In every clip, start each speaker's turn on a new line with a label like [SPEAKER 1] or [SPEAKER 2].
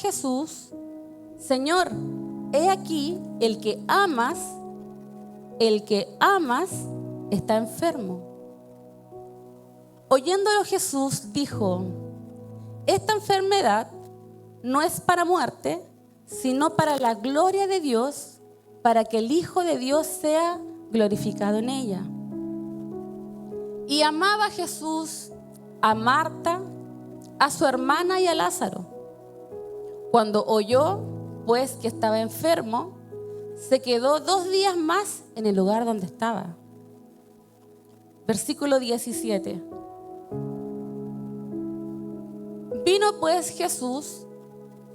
[SPEAKER 1] Jesús: Señor, he aquí el que amas está enfermo. Oyéndolo Jesús dijo: esta enfermedad no es para muerte, sino para la gloria de Dios, para que el Hijo de Dios sea glorificado en ella. Y amaba Jesús a Marta, a su hermana y a Lázaro. Cuando oyó, pues, que estaba enfermo, se quedó 2 días más en el lugar donde estaba. Versículo 17. Vino pues Jesús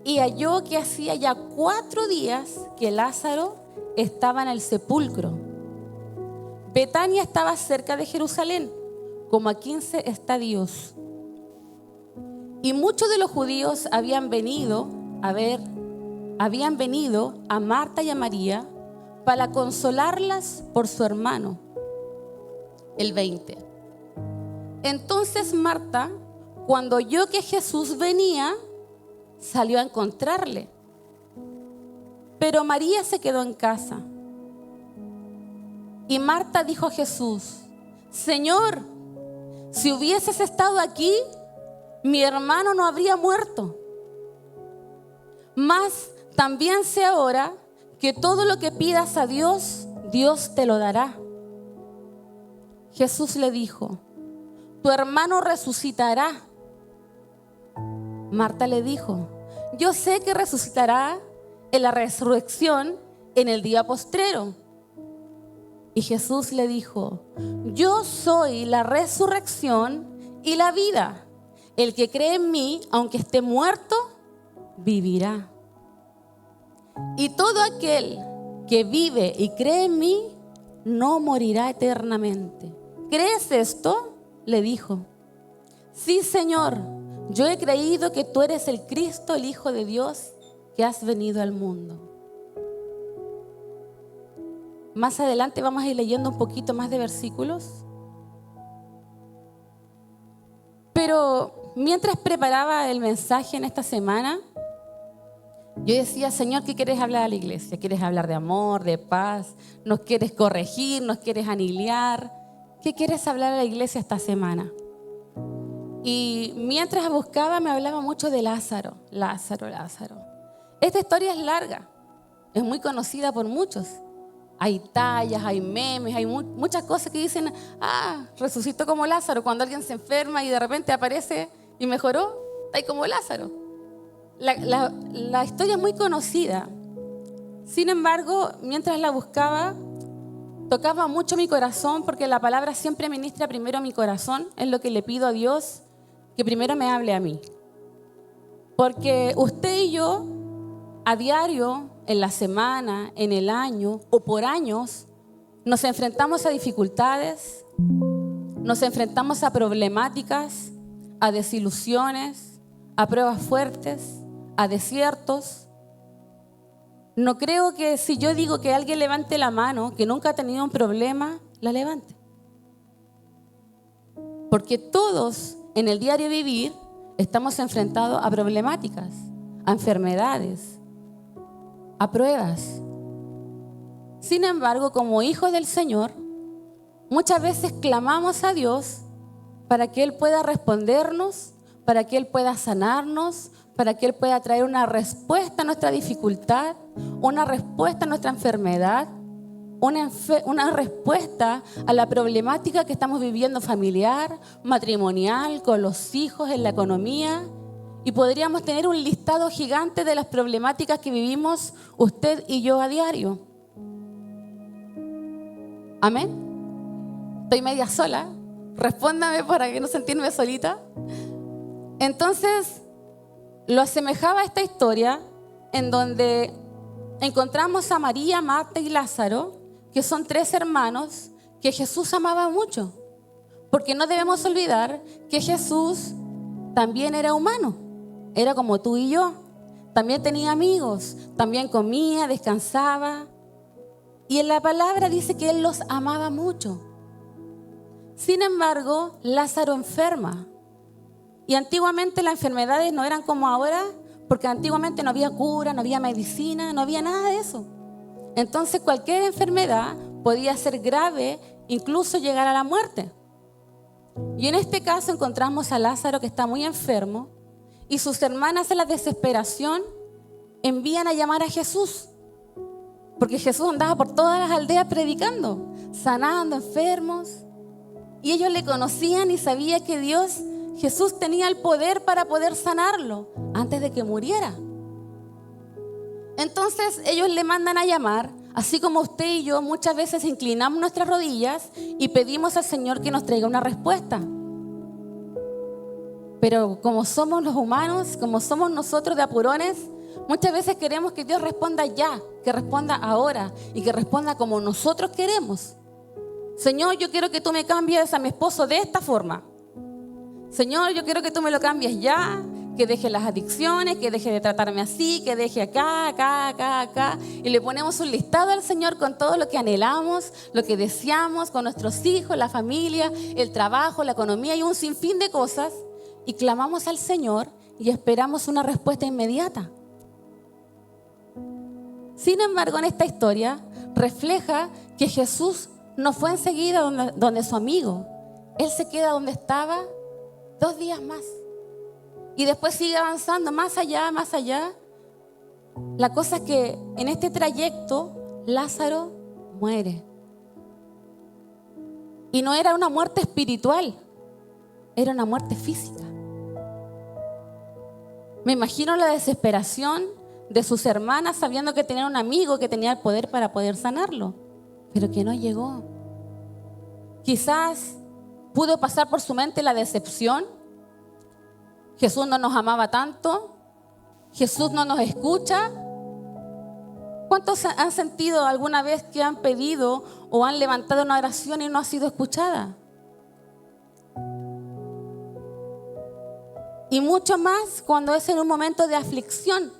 [SPEAKER 1] y halló que hacía ya 4 días que Lázaro estaba en el sepulcro. Betania estaba cerca de Jerusalén, como a 15 estadios. Y muchos de los judíos habían venido a Marta y a María para consolarlas por su hermano. El 20. Entonces Marta, cuando oyó que Jesús venía, salió a encontrarle. Pero María se quedó en casa. Y Marta dijo a Jesús: Señor, si hubieses estado aquí, mi hermano no habría muerto. Mas también sé ahora que todo lo que pidas a Dios, Dios te lo dará. Jesús le dijo: tu hermano resucitará. Marta le dijo: yo sé que resucitará en la resurrección en el día postrero. Y Jesús le dijo: yo soy la resurrección y la vida. El que cree en mí, aunque esté muerto, vivirá. Y todo aquel que vive y cree en mí, no morirá eternamente. ¿Crees esto?, le dijo. Sí, Señor, yo he creído que tú eres el Cristo, el Hijo de Dios, que has venido al mundo. Más adelante vamos a ir leyendo un poquito más de versículos. Pero mientras preparaba el mensaje en esta semana, yo decía: Señor, ¿qué quieres hablar a la iglesia? ¿Quieres hablar de amor, de paz? ¿Nos quieres corregir? ¿Nos quieres aniliar? ¿Qué quieres hablar a la iglesia esta semana? Y mientras buscaba, me hablaba mucho de Lázaro. Esta historia es larga, es muy conocida por muchos. Hay tallas, hay memes, hay muchas cosas que dicen: resucitó como Lázaro. Cuando alguien se enferma y de repente aparece y mejoró, está ahí como Lázaro. La historia es muy conocida. Sin embargo, mientras la buscaba, tocaba mucho mi corazón, porque la palabra siempre ministra primero a mi corazón. Es lo que le pido a Dios, que primero me hable a mí. Porque usted y yo, a diario, en la semana, en el año o por años, nos enfrentamos a dificultades, nos enfrentamos a problemáticas, a desilusiones, a pruebas fuertes, a desiertos. No creo que si yo digo que alguien levante la mano, que nunca ha tenido un problema, la levante. Porque todos en el diario vivir estamos enfrentados a problemáticas, a enfermedades, a pruebas. Sin embargo, como hijos del Señor, muchas veces clamamos a Dios para que Él pueda respondernos, para que Él pueda sanarnos, para que Él pueda traer una respuesta a nuestra dificultad, una respuesta a nuestra enfermedad, una respuesta a la problemática que estamos viviendo familiar, matrimonial, con los hijos, en la economía. Y podríamos tener un listado gigante de las problemáticas que vivimos usted y yo a diario. Amén. Estoy media sola. Respóndame para que no sentirme solita. Entonces, lo asemejaba a esta historia en donde encontramos a María, Marta y Lázaro, que son 3 hermanos que Jesús amaba mucho. Porque no debemos olvidar que Jesús también era humano. Era como tú y yo. También tenía amigos, también comía, descansaba. Y en la palabra dice que Él los amaba mucho. Sin embargo, Lázaro enferma. Y antiguamente las enfermedades no eran como ahora, porque antiguamente no había cura, no había medicina, no había nada de eso. Entonces cualquier enfermedad podía ser grave, incluso llegar a la muerte. Y en este caso encontramos a Lázaro, que está muy enfermo, y sus hermanas, en la desesperación, envían a llamar a Jesús, porque Jesús andaba por todas las aldeas predicando, sanando enfermos, y ellos le conocían y sabían que Jesús tenía el poder para poder sanarlo antes de que muriera. Entonces ellos le mandan a llamar, así como usted y yo muchas veces inclinamos nuestras rodillas y pedimos al Señor que nos traiga una respuesta. Pero como somos los humanos, como somos nosotros de apurones, muchas veces queremos que Dios responda ya, que responda ahora y que responda como nosotros queremos. Señor, yo quiero que tú me cambies a mi esposo de esta forma. Señor, yo quiero que tú me lo cambies ya, que deje las adicciones, que deje de tratarme así, que deje acá. Y le ponemos un listado al Señor con todo lo que anhelamos, lo que deseamos, con nuestros hijos, la familia, el trabajo, la economía y un sinfín de cosas. Y clamamos al Señor y esperamos una respuesta inmediata. Sin embargo, en esta historia refleja que Jesús no fue enseguida donde su amigo. Él se queda donde estaba 2 días más. Y después sigue avanzando más allá, más allá. La cosa es que en este trayecto Lázaro muere. Y no era una muerte espiritual, era una muerte física. Me imagino la desesperación de sus hermanas sabiendo que tenían un amigo que tenía el poder para poder sanarlo, pero que no llegó. Quizás pudo pasar por su mente la decepción. Jesús no nos amaba tanto. Jesús no nos escucha. ¿Cuántos han sentido alguna vez que han pedido o han levantado una oración y no ha sido escuchada? Y mucho más cuando es en un momento de aflicción.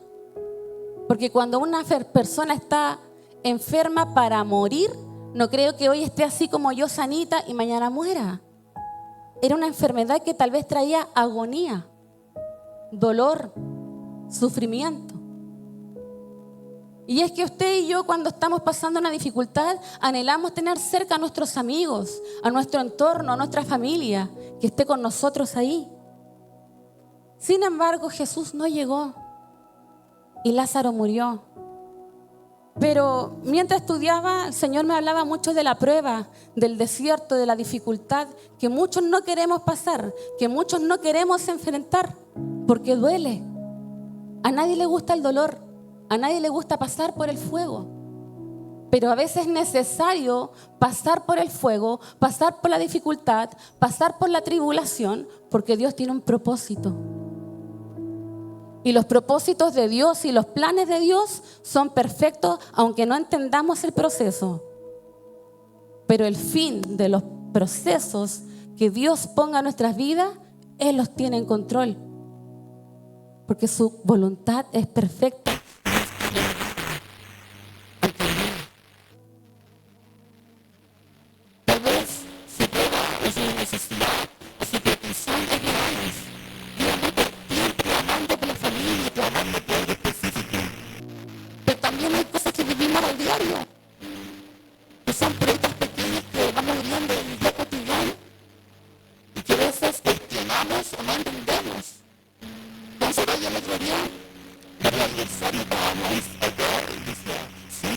[SPEAKER 1] Porque cuando una persona está enferma para morir, no creo que hoy esté así como yo, sanita, y mañana muera. Era una enfermedad que tal vez traía agonía, dolor, sufrimiento. Y es que usted y yo, cuando estamos pasando una dificultad, anhelamos tener cerca a nuestros amigos, a nuestro entorno, a nuestra familia, que esté con nosotros ahí. Sin embargo, Jesús no llegó y Lázaro murió. Pero mientras estudiaba, el Señor me hablaba mucho de la prueba, del desierto, de la dificultad que muchos no queremos pasar, que muchos no queremos enfrentar, porque duele. A nadie le gusta el dolor, a nadie le gusta pasar por el fuego. Pero a veces es necesario pasar por el fuego, pasar por la dificultad, pasar por la tribulación, porque Dios tiene un propósito. Y los propósitos de Dios y los planes de Dios son perfectos, aunque no entendamos el proceso. Pero el fin de los procesos que Dios ponga en nuestras vidas, Él los tiene en control. Porque su voluntad es perfecta. Tal vez si prueba es una necesidad, si petición es reales, clamando por la familia, clamando por algo específico. Pero también hay cosas que vivimos al diario, que son pruebas pequeñas que vamos viviendo en el día cotidiano y que a veces cuestionamos o no entendemos. Entonces, el otro día, para el aniversario estábamos acá y decía, sí,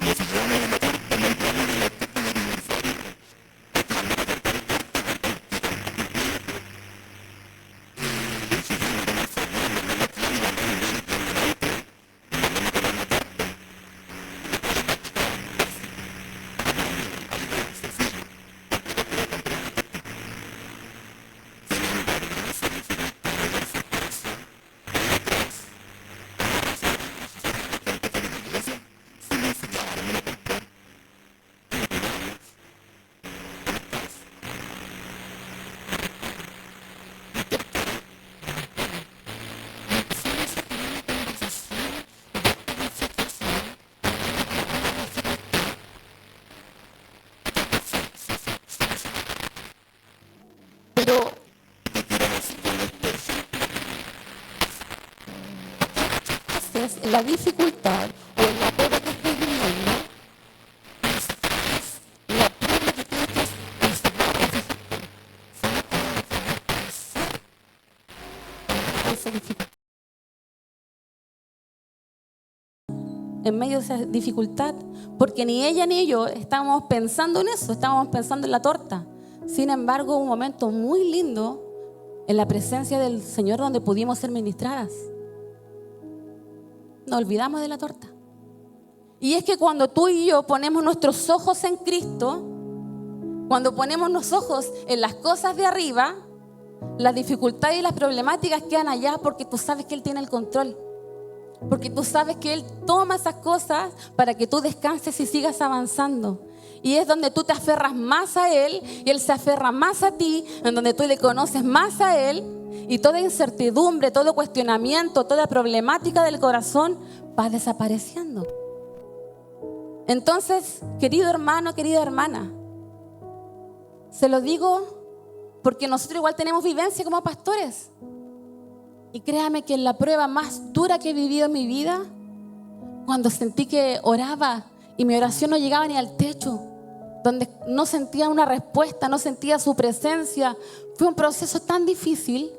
[SPEAKER 1] y si yo me meto en el plano de la fiesta de aniversario, veces la dificultad o la prueba que estoy viviendo es la prueba que tú estás esa dificultad. En medio de esa dificultad, porque ni ella ni yo estábamos pensando en eso, estábamos pensando en la torta. Sin embargo, un momento muy lindo en la presencia del Señor donde pudimos ser ministradas. Nos olvidamos de la torta. Y es que cuando tú y yo ponemos nuestros ojos en Cristo, cuando ponemos los ojos en las cosas de arriba, las dificultades y las problemáticas quedan allá, porque tú sabes que Él tiene el control. Porque tú sabes que Él toma esas cosas para que tú descanses y sigas avanzando. Y es donde tú te aferras más a Él y Él se aferra más a ti, en donde tú le conoces más a Él, y toda incertidumbre, todo cuestionamiento, toda problemática del corazón va desapareciendo. Entonces, querido hermano, querida hermana, se lo digo porque nosotros igual tenemos vivencia como pastores. Y créame que en la prueba más dura que he vivido en mi vida, cuando sentí que oraba y mi oración no llegaba ni al techo, donde no sentía una respuesta, no sentía su presencia, fue un proceso tan difícil.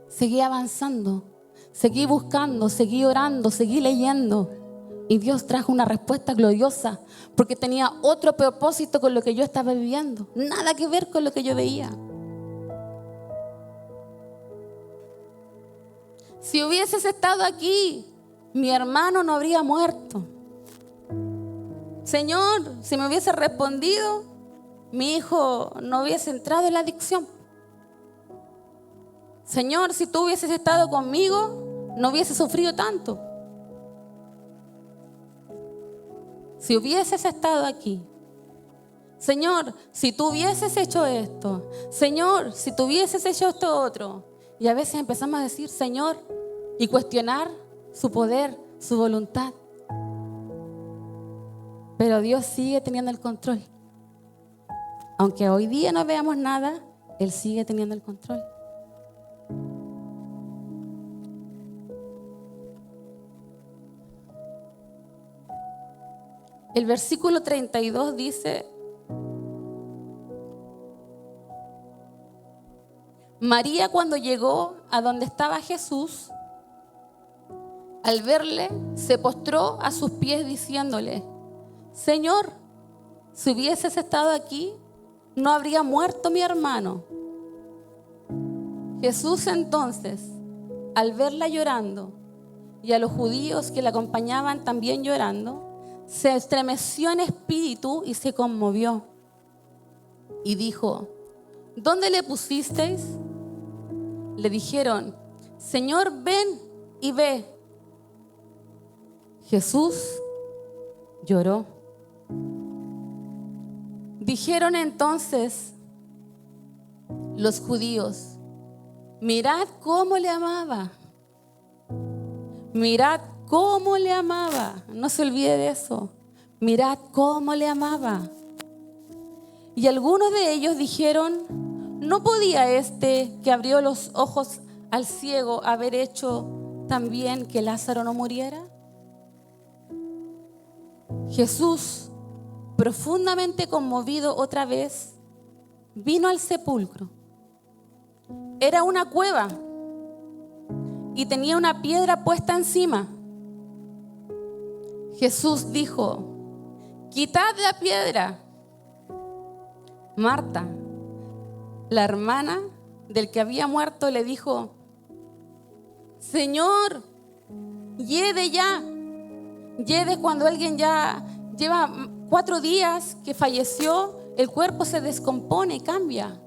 [SPEAKER 1] Seguí avanzando, seguí buscando, seguí orando, seguí leyendo. Y Dios trajo una respuesta gloriosa, porque tenía otro propósito con lo que yo estaba viviendo. Nada que ver con lo que yo veía. Si hubieses estado aquí, mi hermano no habría muerto. Señor, si me hubiese respondido, mi hijo no hubiese entrado en la adicción. Señor, si tú hubieses estado conmigo, no hubiese sufrido tanto. Si hubieses estado aquí. Señor, si tú hubieses hecho esto. Señor, si tú hubieses hecho esto otro. Y a veces empezamos a decir, Señor, y cuestionar su poder, su voluntad. Pero Dios sigue teniendo el control. Aunque hoy día no veamos nada, Él sigue teniendo el control. El versículo 32 dice: María, cuando llegó a donde estaba Jesús, al verle, se postró a sus pies diciéndole: Señor, si hubieses estado aquí, no habría muerto mi hermano. Jesús entonces, al verla llorando y a los judíos que la acompañaban también llorando, se estremeció en espíritu y se conmovió. Y dijo: ¿Dónde le pusisteis? Le dijeron: Señor, ven y ve. Jesús lloró. Dijeron entonces los judíos: mirad cómo le amaba. Mirad cómo le amaba. No se olvide de eso. Mirad cómo le amaba. Y algunos de ellos dijeron: ¿no podía este que abrió los ojos al ciego haber hecho también que Lázaro no muriera? Jesús, profundamente conmovido otra vez, vino al sepulcro. Era una cueva y tenía una piedra puesta encima. Jesús dijo: quitad la piedra. Marta, la hermana del que había muerto, le dijo: Señor, hiede ya. Hiede cuando alguien ya lleva 4 días que falleció, el cuerpo se descompone y cambia.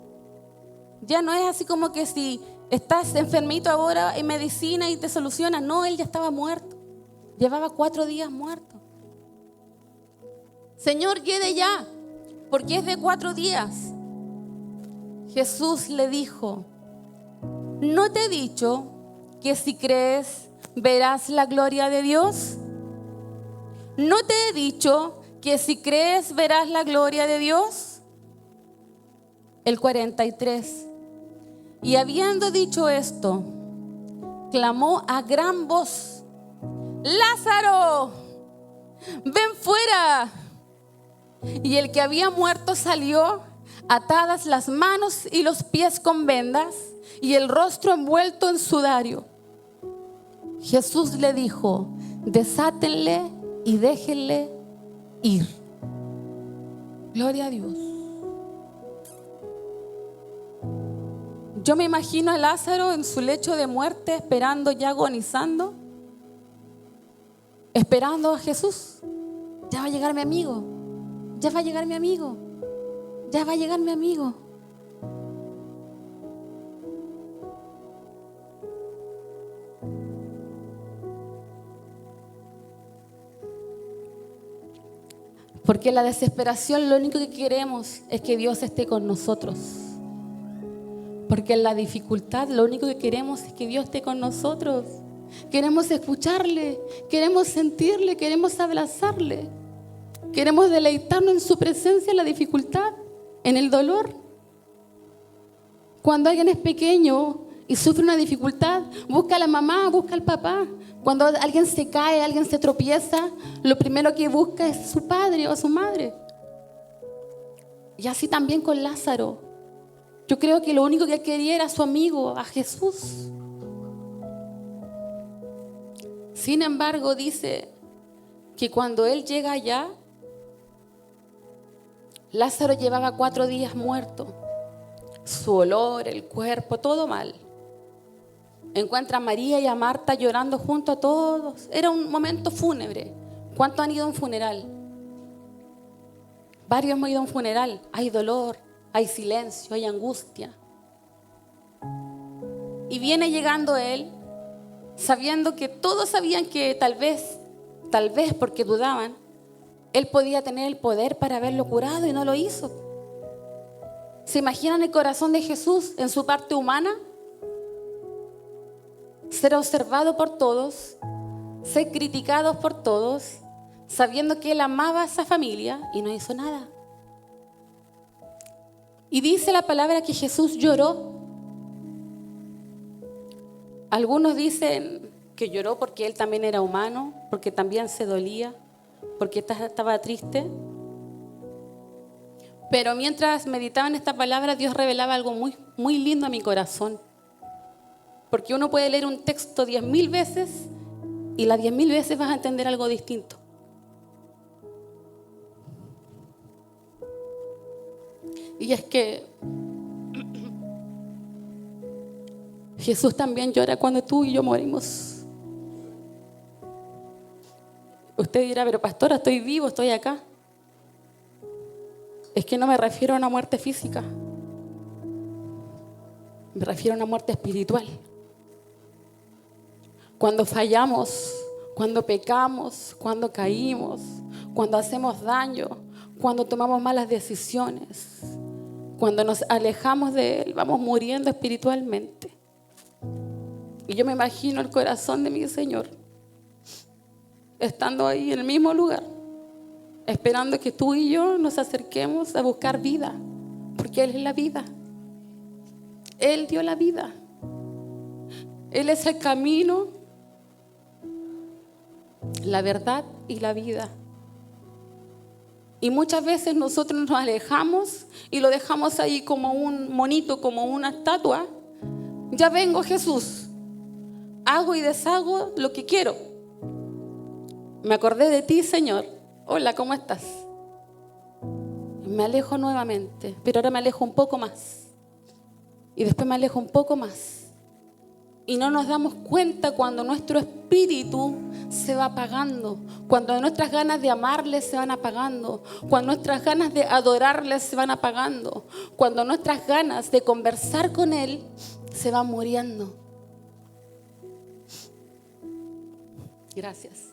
[SPEAKER 1] Ya no es así como que si estás enfermito ahora en medicina y te soluciona. No, él ya estaba muerto. Llevaba 4 días muerto. Señor, hiede ya, porque es de 4 días. Jesús le dijo: ¿no te he dicho que si crees verás la gloria de Dios? ¿No te he dicho que si crees verás la gloria de Dios? El 43. Y habiendo dicho esto, clamó a gran voz: Lázaro, ven fuera. Y el que había muerto salió, atadas las manos y los pies con vendas y el rostro envuelto en sudario. Jesús le dijo: desátenle y déjenle ir. Gloria a Dios. Yo me imagino a Lázaro en su lecho de muerte, esperando, ya agonizando, esperando a Jesús. Ya va a llegar mi amigo, ya va a llegar mi amigo, ya va a llegar mi amigo. Porque en la desesperación lo único que queremos es que Dios esté con nosotros. Porque en la dificultad lo único que queremos es que Dios esté con nosotros. Queremos escucharle, queremos sentirle, queremos abrazarle. Queremos deleitarnos en su presencia en la dificultad, en el dolor. Cuando alguien es pequeño y sufre una dificultad, busca a la mamá, busca al papá. Cuando alguien se cae, alguien se tropieza, lo primero que busca es su padre o su madre. Y así también con Lázaro. Yo creo que lo único que él quería era a su amigo, a Jesús. Sin embargo, dice que cuando él llega allá, Lázaro llevaba 4 días muerto. Su olor, el cuerpo, todo mal. Encuentra a María y a Marta llorando junto a todos. Era un momento fúnebre. ¿Cuántos han ido a un funeral? Varios hemos ido a un funeral. Hay dolor, hay silencio, hay angustia. Y viene llegando él, sabiendo que todos sabían que tal vez porque dudaban, él podía tener el poder para haberlo curado y no lo hizo. ¿Se imaginan el corazón de Jesús en su parte humana? Ser observado por todos, ser criticado por todos, sabiendo que él amaba a esa familia y no hizo nada. Y dice la palabra que Jesús lloró. Algunos dicen que lloró porque él también era humano, porque también se dolía, porque estaba triste. Pero mientras meditaba en esta palabra, Dios revelaba algo muy, muy lindo a mi corazón. Porque uno puede leer un texto 10.000 veces y las 10.000 veces vas a entender algo distinto. Y es que Jesús también llora cuando tú y yo morimos. Usted dirá: pero pastora, estoy vivo, estoy acá. Es que no me refiero a una muerte física. Me refiero a una muerte espiritual. Cuando fallamos, cuando pecamos, cuando caímos, cuando hacemos daño, cuando tomamos malas decisiones, cuando nos alejamos de Él, vamos muriendo espiritualmente. Y yo me imagino el corazón de mi Señor estando ahí en el mismo lugar, esperando que tú y yo nos acerquemos a buscar vida, porque Él es la vida. Él dio la vida. Él es el camino, la verdad y la vida. Y muchas veces nosotros nos alejamos y lo dejamos ahí como un monito, como una estatua. Ya vengo, Jesús. Hago y deshago lo que quiero. Me acordé de ti, Señor. Hola, ¿cómo estás? Me alejo nuevamente, pero ahora me alejo un poco más. Y después me alejo un poco más. Y no nos damos cuenta cuando nuestro espíritu se va apagando, cuando nuestras ganas de amarle se van apagando, cuando nuestras ganas de adorarle se van apagando, cuando nuestras ganas de conversar con Él se van muriendo. Gracias.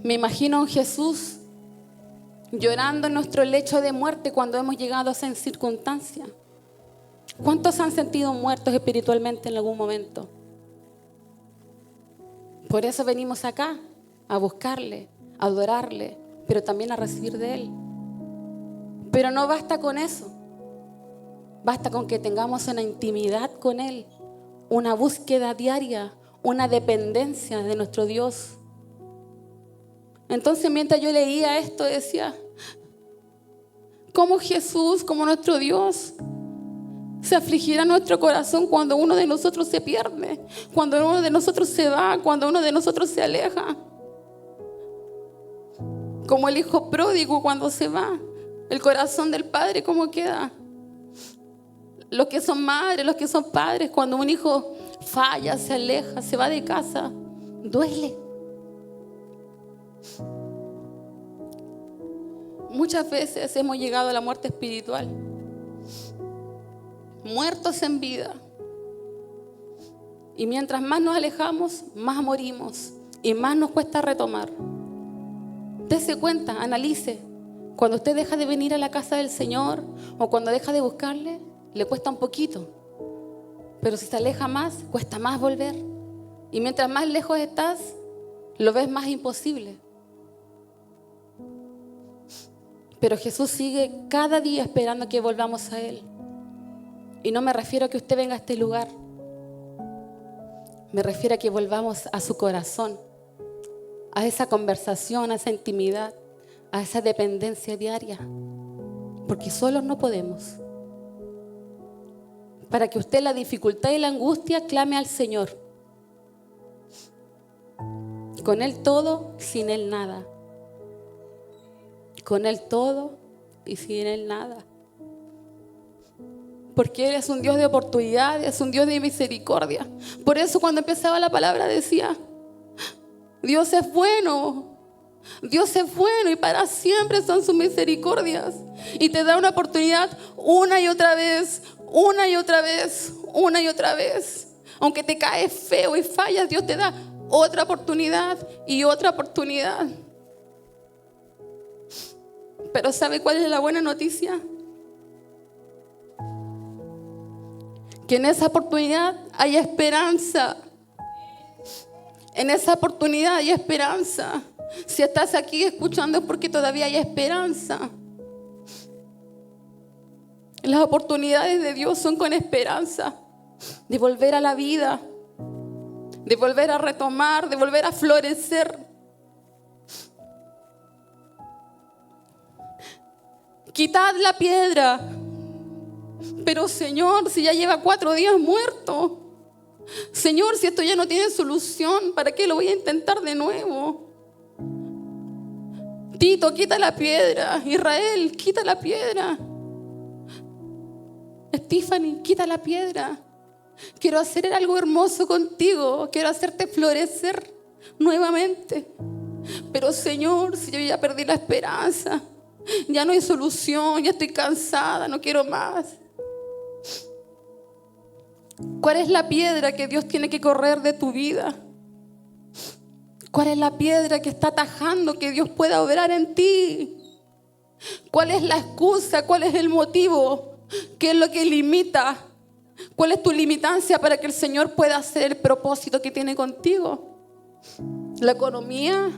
[SPEAKER 1] Me imagino a un Jesús llorando en nuestro lecho de muerte cuando hemos llegado a esa circunstancia. ¿Cuántos han sentido muertos espiritualmente en algún momento? Por eso venimos acá, a buscarle, a adorarle, pero también a recibir de Él. Pero no basta con eso. Basta con que tengamos una intimidad con Él, una búsqueda diaria, una dependencia de nuestro Dios. Entonces, mientras yo leía esto, decía, ¿cómo Jesús, como nuestro Dios, se afligirá nuestro corazón cuando uno de nosotros se pierde, cuando uno de nosotros se va, cuando uno de nosotros se aleja? Como el hijo pródigo cuando se va, el corazón del padre, ¿cómo queda? Los que son madres, los que son padres, cuando un hijo falla, se aleja, se va de casa, duele. Muchas veces hemos llegado a la muerte espiritual, muertos en vida. Y mientras más nos alejamos, más morimos y más nos cuesta retomar. Dese cuenta, analice. Cuando usted deja de venir a la casa del Señor o cuando deja de buscarle, le cuesta un poquito. Pero si se aleja más, cuesta más volver. Y mientras más lejos estás, lo ves más imposible. Pero Jesús sigue cada día esperando que volvamos a Él. Y no me refiero a que usted venga a este lugar. Me refiero a que volvamos a su corazón, a esa conversación, a esa intimidad, a esa dependencia diaria. Porque solos no podemos. Para que usted la dificultad y la angustia clame al Señor. Con Él todo, sin Él nada. Con Él todo y sin Él nada. Porque Él es un Dios de oportunidades, es un Dios de misericordia. Por eso cuando empezaba la palabra decía, Dios es bueno. Dios es bueno y para siempre son sus misericordias. Y te da una oportunidad una y otra vez, una y otra vez, una y otra vez. Aunque te caes feo y fallas, Dios te da otra oportunidad y otra oportunidad. Pero ¿sabe cuál es la buena noticia? Que en esa oportunidad hay esperanza. En esa oportunidad hay esperanza. Si estás aquí escuchando es porque todavía hay esperanza. Las oportunidades de Dios son con esperanza. De volver a la vida. De volver a retomar, de volver a florecer. Quitad la piedra. Pero Señor, si ya lleva 4 días muerto. Señor, si esto ya no tiene solución, ¿para qué lo voy a intentar de nuevo? Tito, quita la piedra. Israel, quita la piedra. Stephanie, quita la piedra. Quiero hacer algo hermoso contigo. Quiero hacerte florecer nuevamente. Pero Señor, si yo ya perdí la esperanza, ya no hay solución, ya estoy cansada, no quiero más. ¿Cuál es la piedra que Dios tiene que correr de tu vida? ¿Cuál es la piedra que está atajando que Dios pueda obrar en ti? ¿Cuál es la excusa? ¿Cuál es el motivo? ¿Qué es lo que limita? ¿Cuál es tu limitancia para que el Señor pueda hacer el propósito que tiene contigo? ¿La economía?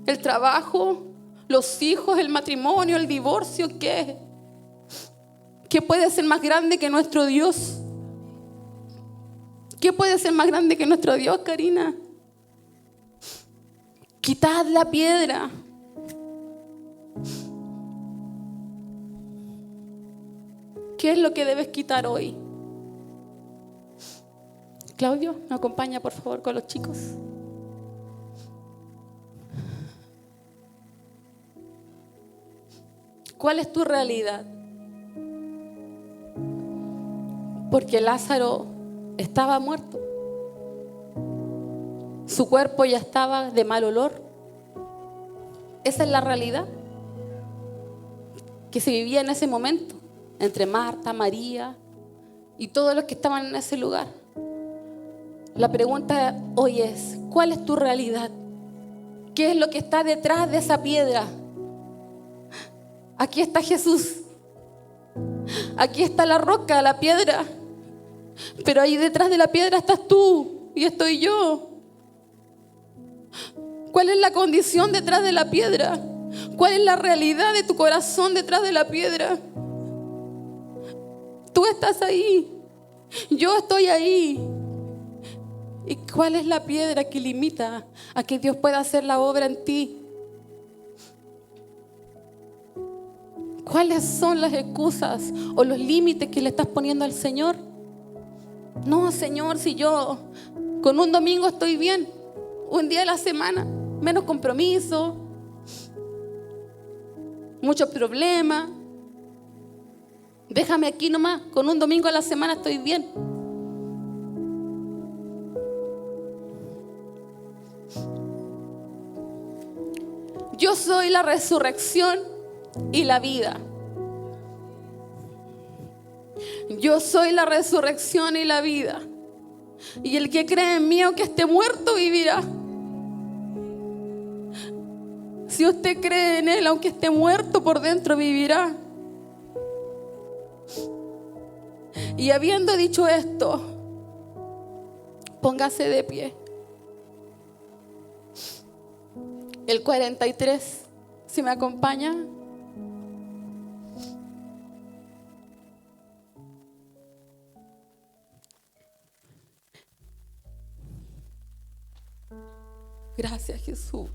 [SPEAKER 1] ¿El trabajo? ¿Los hijos? ¿El matrimonio? ¿El divorcio? ¿Qué? ¿Qué puede ser más grande que nuestro Dios? ¿Qué puede ser más grande que nuestro Dios, Karina? Quitad la piedra. ¿Qué es lo que debes quitar hoy? Claudio, ¿me acompaña por favor con los chicos? ¿Cuál es tu realidad? Porque Lázaro estaba muerto. Su cuerpo ya estaba de mal olor. Esa es la realidad que se vivía en ese momento entre Marta, María y todos los que estaban en ese lugar. La pregunta hoy es, ¿cuál es tu realidad? ¿Qué es lo que está detrás de esa piedra? Aquí está Jesús. Aquí está la roca, la piedra. Pero ahí detrás de la piedra estás tú y estoy yo. ¿Cuál es la condición detrás de la piedra? ¿Cuál es la realidad de tu corazón detrás de la piedra? Tú estás ahí. Yo estoy ahí. ¿Y cuál es la piedra que limita a que Dios pueda hacer la obra en ti? ¿Cuáles son las excusas o los límites que le estás poniendo al Señor? No, Señor, si yo con un domingo estoy bien, un día a la semana, menos compromiso, muchos problemas. Déjame aquí nomás, con un domingo a la semana estoy bien. Yo soy la resurrección y la vida. Yo soy la resurrección y la vida. Y el que cree en mí, aunque esté muerto, vivirá. Si usted cree en Él, aunque esté muerto por dentro, vivirá. Y habiendo dicho esto, póngase de pie. El 43, si me acompaña. Gracias, Jesús.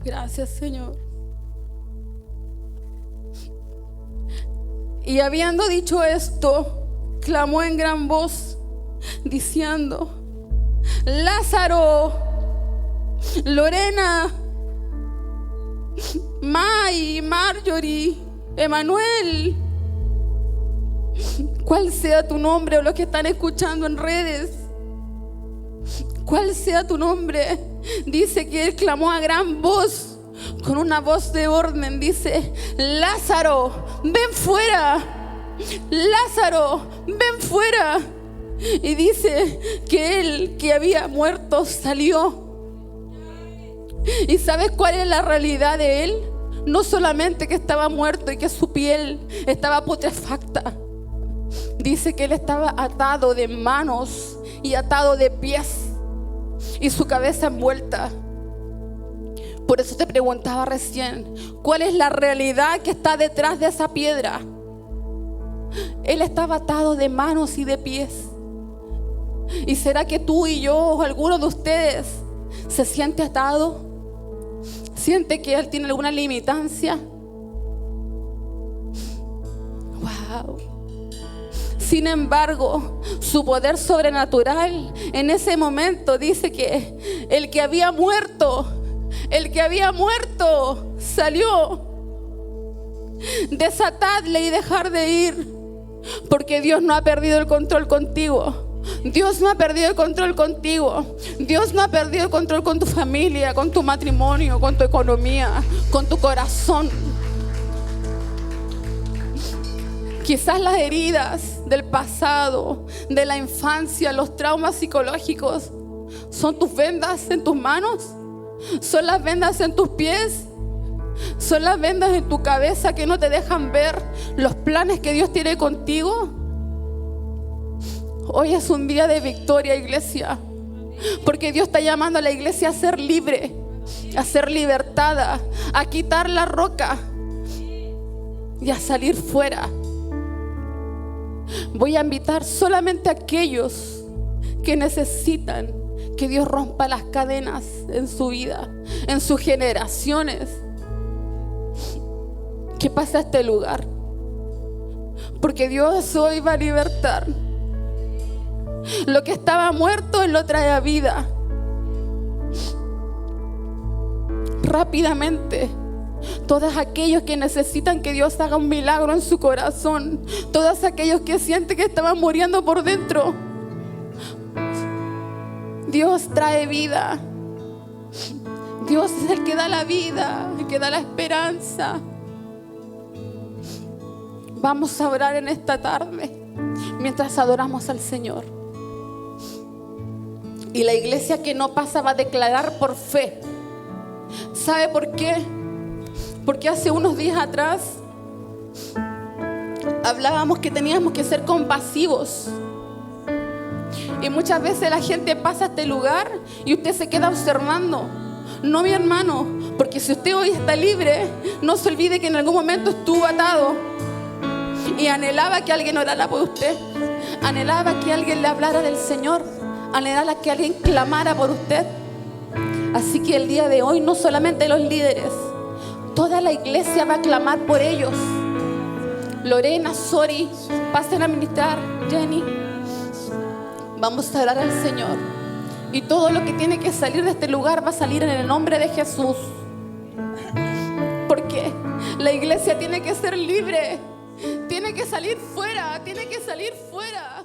[SPEAKER 1] Gracias, Señor. Y habiendo dicho esto, clamó en gran voz, diciendo: Lázaro, Lorena, May, Marjorie, Emanuel, cuál sea tu nombre, o los que están escuchando en redes, cuál sea tu nombre. Dice que él clamó a gran voz, con una voz de orden. Dice: Lázaro, ven fuera. Lázaro, ven fuera. Y dice que él que había muerto salió. ¿Y sabes cuál es la realidad de él? No solamente que estaba muerto y que su piel estaba putrefacta. Dice que él estaba atado de manos y atado de pies y su cabeza envuelta. Por eso te preguntaba recién, ¿cuál es la realidad que está detrás de esa piedra? Él estaba atado de manos y de pies. ¿Y será que tú y yo o alguno de ustedes se siente atado? ¿Siente que él tiene alguna limitancia? Wow. Sin embargo, su poder sobrenatural en ese momento dice que el que había muerto salió. Desatadle y dejar de ir, porque Dios no ha perdido el control contigo. Dios no ha perdido el control contigo. Dios no ha perdido el control con tu familia, con tu matrimonio, con tu economía, con tu corazón. Quizás las heridas del pasado, de la infancia, los traumas psicológicos, son tus vendas en tus manos, son las vendas en tus pies, son las vendas en tu cabeza que no te dejan ver los planes que Dios tiene contigo. Hoy es un día de victoria, iglesia, porque Dios está llamando a la iglesia a ser libre, a ser libertada, a quitar la roca y a salir fuera. Voy a invitar solamente a aquellos que necesitan que Dios rompa las cadenas en su vida, en sus generaciones, que pase a este lugar, porque Dios hoy va a libertar. Lo que estaba muerto, Él lo trae a vida. Rápidamente, todos aquellos que necesitan que Dios haga un milagro en su corazón, todos aquellos que sienten que estaban muriendo por dentro, Dios trae vida. Dios es el que da la vida, el que da la esperanza. Vamos a orar en esta tarde mientras adoramos al Señor. Y la iglesia que no pasa va a declarar por fe. ¿Sabe por qué? Porque hace unos días atrás hablábamos que teníamos que ser compasivos. Y muchas veces la gente pasa a este lugar y usted se queda observando. No, mi hermano, porque si usted hoy está libre, no se olvide que en algún momento estuvo atado y anhelaba que alguien orara por usted. anhelaba que alguien le hablara del Señor, anhelaba que alguien clamara por usted. Así que el día de hoy no solamente los líderes, toda la iglesia va a clamar por ellos. Lorena, Sori, pasen a ministrar. Jenny, vamos a orar al Señor. Y todo lo que tiene que salir de este lugar va a salir en el nombre de Jesús. Porque la iglesia tiene que ser libre. Tiene que salir fuera, tiene que salir fuera.